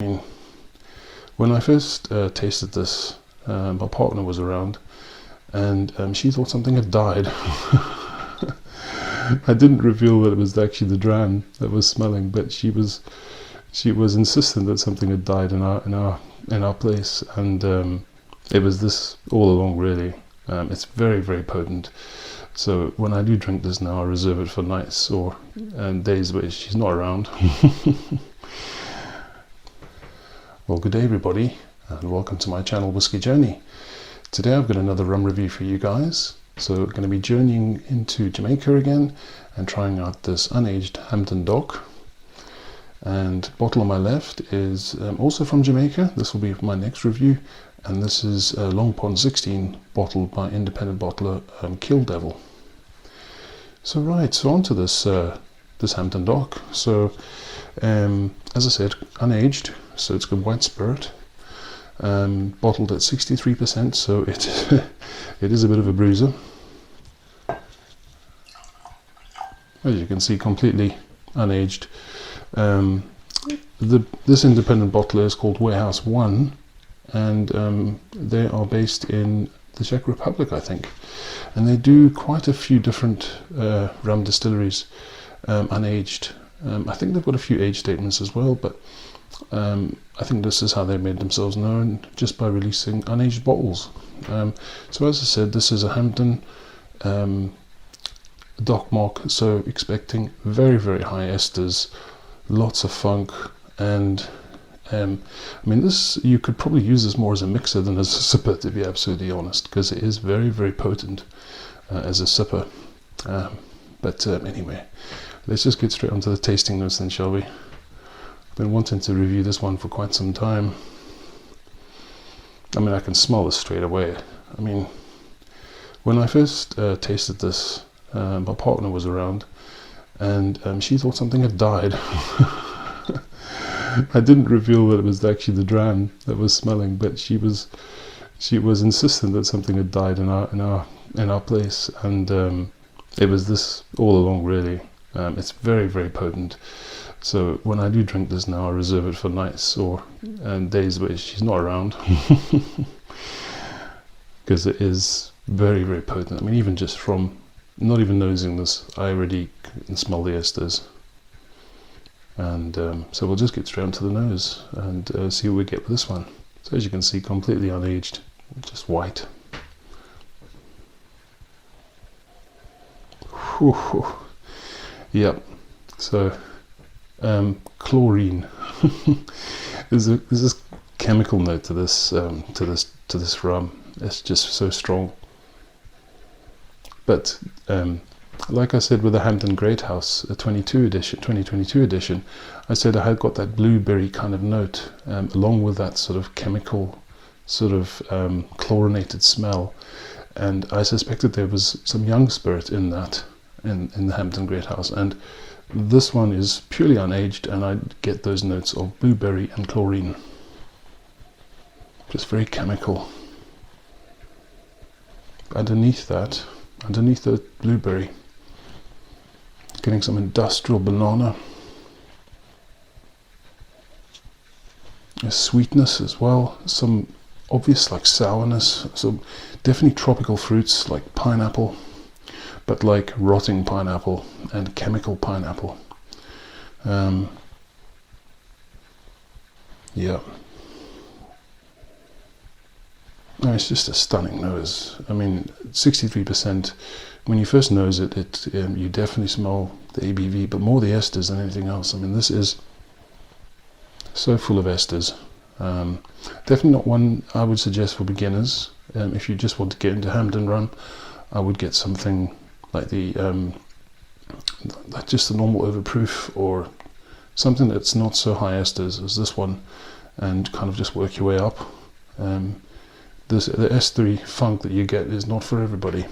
mean, when I first tasted this, my partner was around, and she thought something had died. I didn't reveal that it was actually the dram that was smelling, but she was insistent that something had died in our place, and it was this all along, really. It's very, very potent. So when I do drink this now, I reserve it for nights or days where she's not around. Well, good day everybody, and welcome to my channel Whiskey Journey. Today I've got another rum review for you guys. So we're going to be journeying into Jamaica again and trying out this unaged Hampden DOK. And bottle on my left is also from Jamaica. This will be my next review, and this is a Long Pond 16 bottled by independent bottler Kill Devil. So on to this Hampden DOK. So as I said, unaged, so it's got white spirit, bottled at 63%, so it is a bit of a bruiser. As you can see, completely unaged. This independent bottler is called Warehouse One, and they are based in the Czech Republic, I think, and they do quite a few different rum distilleries, unaged. I think they've got a few age statements as well, but I think this is how they made themselves known, just by releasing unaged bottles. So as I said, this is a Hampden DOK marque, so expecting very, very high esters, lots of funk, and I mean, this, you could probably use this more as a mixer than as a sipper, to be absolutely honest, because it is very, very potent as a sipper. But anyway, let's just get straight onto the tasting notes then, shall we? I've been wanting to review this one for quite some time. I mean, I can smell this straight away. I mean, when I first tasted this, my partner was around, and she thought something had died. I didn't reveal that it was actually the dram that was smelling, but she was insistent that something had died in our place, and it was this all along, really. It's very, very potent. So when I do drink this now, I reserve it for nights or days where she's not around, because it is very, very potent. I mean, even just from not even nosing this, I already can smell the esters. And so we'll just get straight onto the nose and see what we get with this one. So as you can see, completely unaged, just white. Whew. Yep. So chlorine. there's this chemical note to this rum. It's just so strong. But like I said with the Hampden Great House 2022 edition, I said I had got that blueberry kind of note, along with that sort of chemical, sort of chlorinated smell, and I suspected there was some young spirit in that, in the Hampden Great House, and this one is purely unaged, and I get those notes of blueberry and chlorine, just very chemical. Underneath the blueberry, getting some industrial banana, a sweetness as well, some obvious like sourness, so definitely tropical fruits like pineapple, but like rotting pineapple and chemical pineapple. Yeah. No, it's just a stunning nose. I mean, 63%. When you first nose it, you definitely smell the ABV, but more the esters than anything else. I mean, this is so full of esters. Definitely not one I would suggest for beginners. If you just want to get into Hampden rum, I would get something like like just the normal Overproof, or something that's not so high esters as this one, and kind of just work your way up. The estery funk that you get is not for everybody.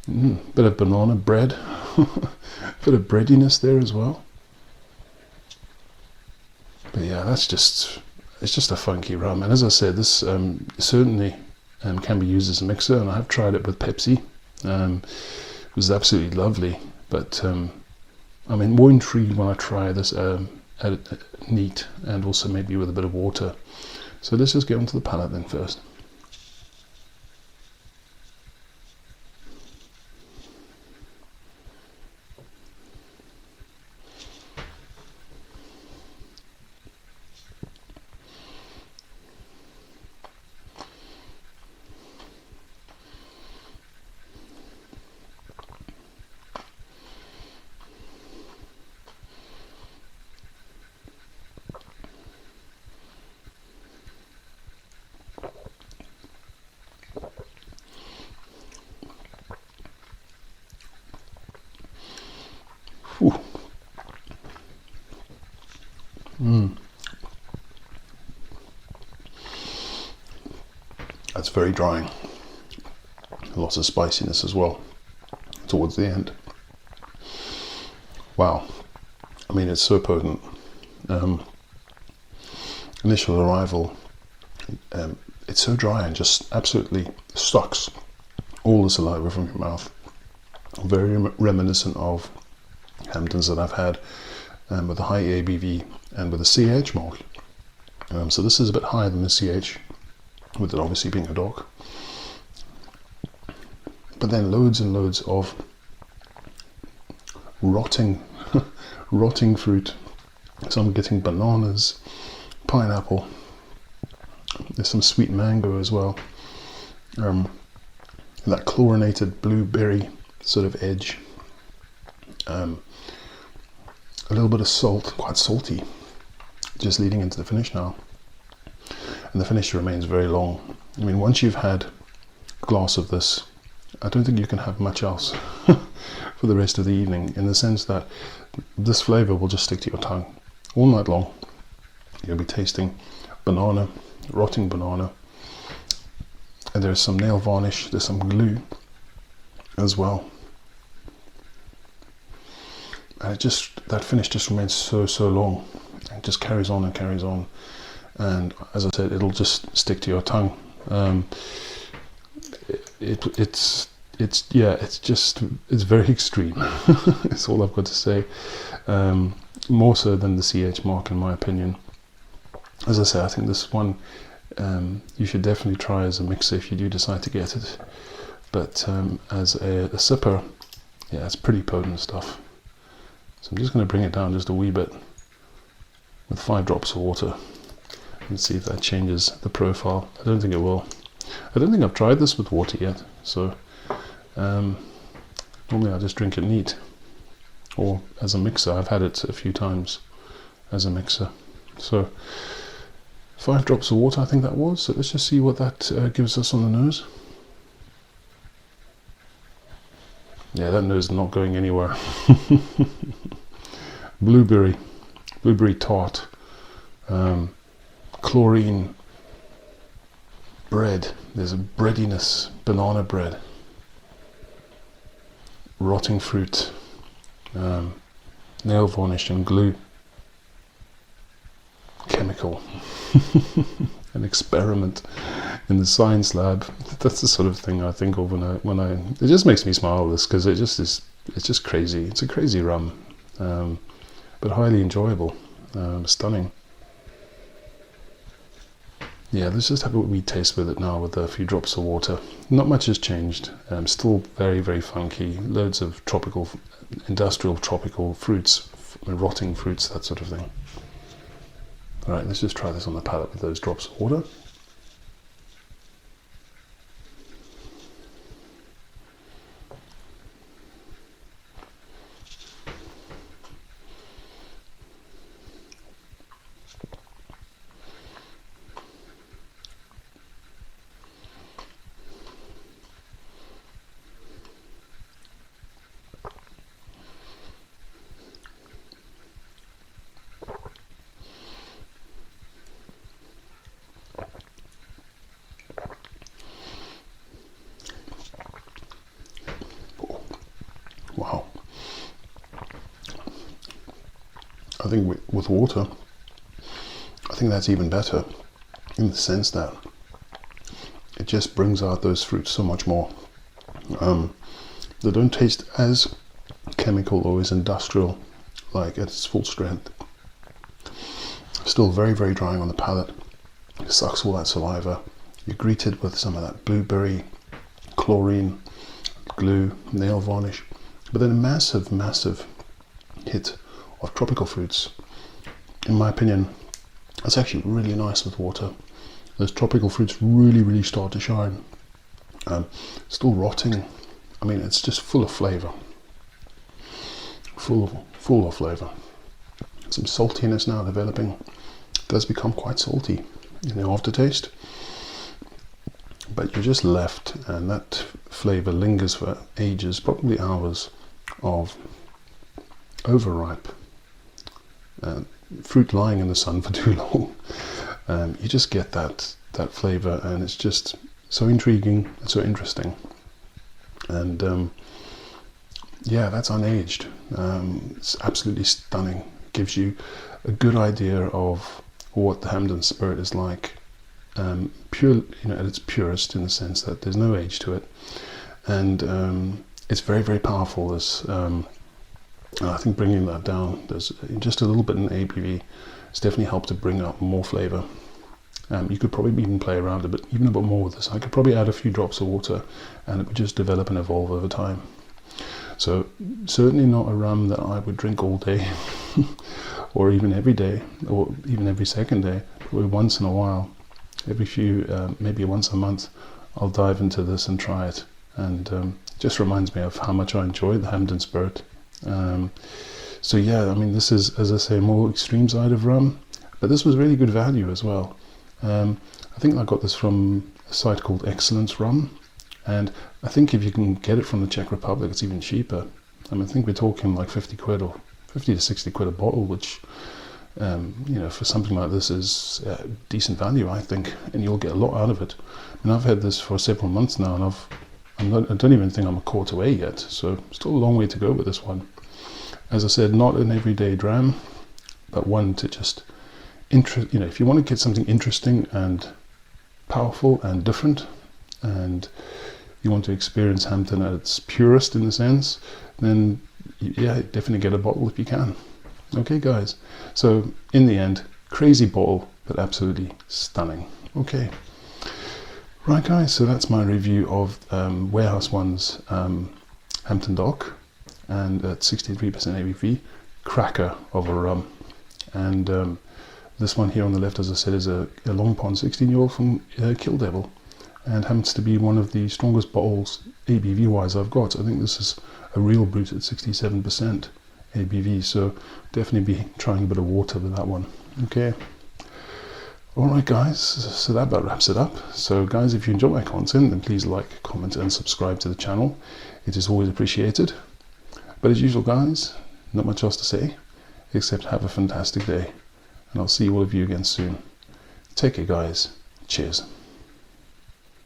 Bit of banana bread, bit of breadiness there as well. But yeah, it's just a funky rum. And as I said, this certainly can be used as a mixer, and I have tried it with Pepsi. It was absolutely lovely. But I mean, more intrigued when I try this neat, and also maybe with a bit of water. So let's just get onto the palate then first. That's very drying. Lots of spiciness as well towards the end. Wow, I mean, it's so potent. Initial arrival, it's so dry and just absolutely sucks all the saliva from your mouth. Very reminiscent of Hampdens that I've had with a high ABV and with a CH marque. So this is a bit higher than the CH, with it obviously being a DOK. But then loads and loads of rotting fruit. So I'm getting bananas, pineapple, there's some sweet mango as well. That chlorinated blueberry sort of edge. A little bit of salt, quite salty, just leading into the finish now. And the finish remains very long. I mean, once you've had a glass of this, I don't think you can have much else for the rest of the evening, in the sense that this flavor will just stick to your tongue all night long. You'll be tasting banana, rotting banana, and there's some nail varnish, there's some glue as well. And it just, that finish just remains so long. It just carries on and carries on. And as I said, it'll just stick to your tongue. It's very extreme. It's all I've got to say. More so than the CH marque, in my opinion. As I say, I think this one you should definitely try as a mixer if you do decide to get it. But as a sipper, yeah, it's pretty potent stuff. So I'm just going to bring it down just a wee bit with 5 drops of water and see if that changes the profile. I don't think it will. I don't think I've tried this with water yet, so normally I just drink it neat, or as a mixer. I've had it a few times as a mixer. So 5 drops of water, I think that was. So let's just see what that gives us on the nose. Yeah, that nose is not going anywhere. Blueberry tart, chlorine, bread. There's a breadiness, banana bread, rotting fruit, nail varnish and glue, chemical, an experiment in the science lab. That's the sort of thing I think of when I it just makes me smile, this, because it's just crazy. It's a crazy rum, but highly enjoyable, stunning. Yeah, let's just have a wee taste with it now with a few drops of water. Not much has changed. Still very, very funky. Loads of tropical, industrial tropical fruits, rotting fruits, that sort of thing. All right, let's just try this on the palate with those drops of water. Wow. I think with water, I think that's even better, in the sense that it just brings out those fruits so much more. They don't taste as chemical or as industrial, like at its full strength. still very, very drying on the palate. It sucks all that saliva. You're greeted with some of that blueberry, chlorine, glue, nail varnish, but then a massive, massive hit of tropical fruits. In my opinion, it's actually really nice with water. Those tropical fruits really, really start to shine. Still rotting. I mean, it's just full of flavor. Full of flavor. Some saltiness now developing. It does become quite salty in the aftertaste. But you're just left, and that flavor lingers for ages, probably hours, of overripe fruit lying in the sun for too long. You just get that flavor, and it's just so intriguing, so interesting. And yeah, that's unaged. It's absolutely stunning. Gives you a good idea of what the Hampden spirit is like. Pure, at its purest, in the sense that there's no age to it, and it's very, very powerful. I think bringing that down, there's just a little bit in ABV. It's definitely helped to bring up more flavor. You could probably even play around a bit more with this. I could probably add a few drops of water, and it would just develop and evolve over time. So certainly not a rum that I would drink all day, or even every day, or even every second day. Probably once in a while. Every few, maybe once a month, I'll dive into this and try it, and just reminds me of how much I enjoy the Hampden spirit. So yeah, I mean, this is, as I say, more extreme side of rum, but this was really good value as well. I think I got this from a site called Excellence Rum, and I think if you can get it from the Czech Republic, it's even cheaper. I mean, I think we're talking like 50 quid or 50 to 60 quid a bottle, which for something like this is decent value, I think, and you'll get a lot out of it. I mean, I've had this for several months now, and I don't even think I'm a quarter way yet, so still a long way to go with this one. As I said, not an everyday dram, but one to just if you want to get something interesting and powerful and different, and you want to experience Hampden at its purest in the sense, then yeah, definitely get a bottle if you can. Okay guys, so in the end, crazy bottle, but absolutely stunning. Okay, right guys, so that's my review of Warehouse One's Hampden DOK, and at 63% ABV, cracker of a rum. And this one here on the left, as I said, is a Long Pond 16-year-old from Kill Devil, and happens to be one of the strongest bottles ABV wise I've got. I think this is a real brute at 67% ABV, so definitely be trying a bit of water with that one. Okay, alright guys, so that about wraps it up. So guys, if you enjoy my content, then please like, comment and subscribe to the channel. It is always appreciated. But as usual guys, not much else to say except have a fantastic day, and I'll see all of you again soon. Take care guys, cheers.